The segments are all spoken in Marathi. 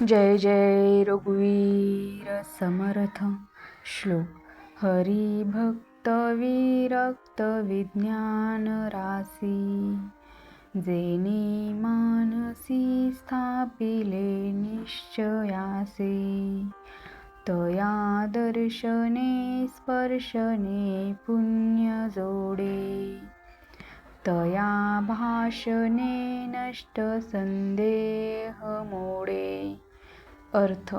जय जय रघुवीर समर्थ। श्लोक। हरी भक्त विरक्त विज्ञान रासी, जेने मानसी स्थापिले निश्चयासे, तया दर्शने स्पर्शने पुण्य जोडे, तया भाषणे नष्ट संदेह मोडे। अर्थ।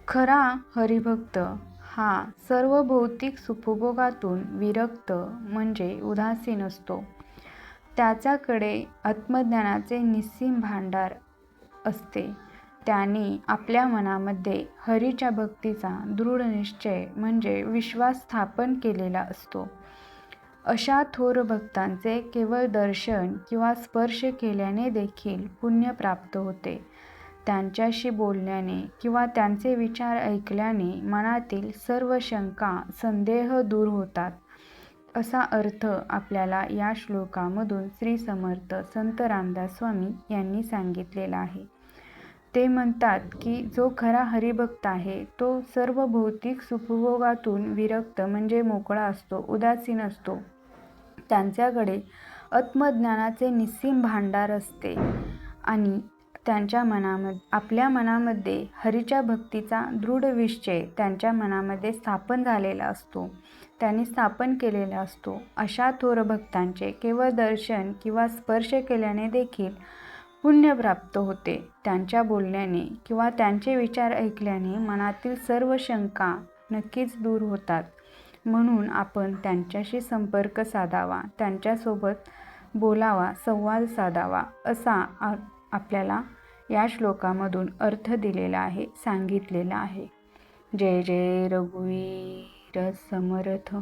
खरा हरिभक्त हा सर्व भौतिक सुखभोगातून विरक्त म्हणजे उदासीन असतो. त्याच्याकडे आत्मज्ञानाचे निस्सीम भांडार असते. त्याने आपल्या मनामध्ये हरीच्या भक्तीचा दृढ निश्चय म्हणजे विश्वास स्थापन केलेला असतो. अशा थोर भक्तांचे केवळ दर्शन किंवा स्पर्श केल्याने देखील पुण्य प्राप्त होते. त्यांच्याशी बोलल्याने किंवा त्यांचे विचार ऐकल्याने मनातील सर्व शंका संदेह दूर होतात. असा अर्थ आपल्याला या श्लोकामधून श्री समर्थ संत रामदास स्वामी यांनी सांगितलेला आहे. ते म्हणतात की जो खरा हरिभक्त आहे तो सर्व भौतिक सुखभोगातून विरक्त म्हणजे मोकळा असतो, उदासीन असतो. त्यांच्याकडे आत्मज्ञानाचे निस्सीम भांडार असते आणि आपल्या मनामध्ये हरीच्या भक्तीचा दृढ निश्चय त्यांच्या मनामध्ये स्थापन झालेला असतो, त्यांनी स्थापन केलेला असतो. अशा थोर भक्तांचे केवळ दर्शन किंवा स्पर्श केल्याने देखील पुण्य प्राप्त होते. त्यांच्या बोलण्याने किंवा त्यांचे विचार ऐकल्याने मनातील सर्व शंका नक्कीच दूर होतात. म्हणून आपण त्यांच्याशी संपर्क साधावा, त्यांच्यासोबत बोलावा, संवाद साधावा असा आपल्याला या श्लोकामधून अर्थ दिलेला आहे, सांगितलेला आहे. जय जय रघुवीर समर्थ।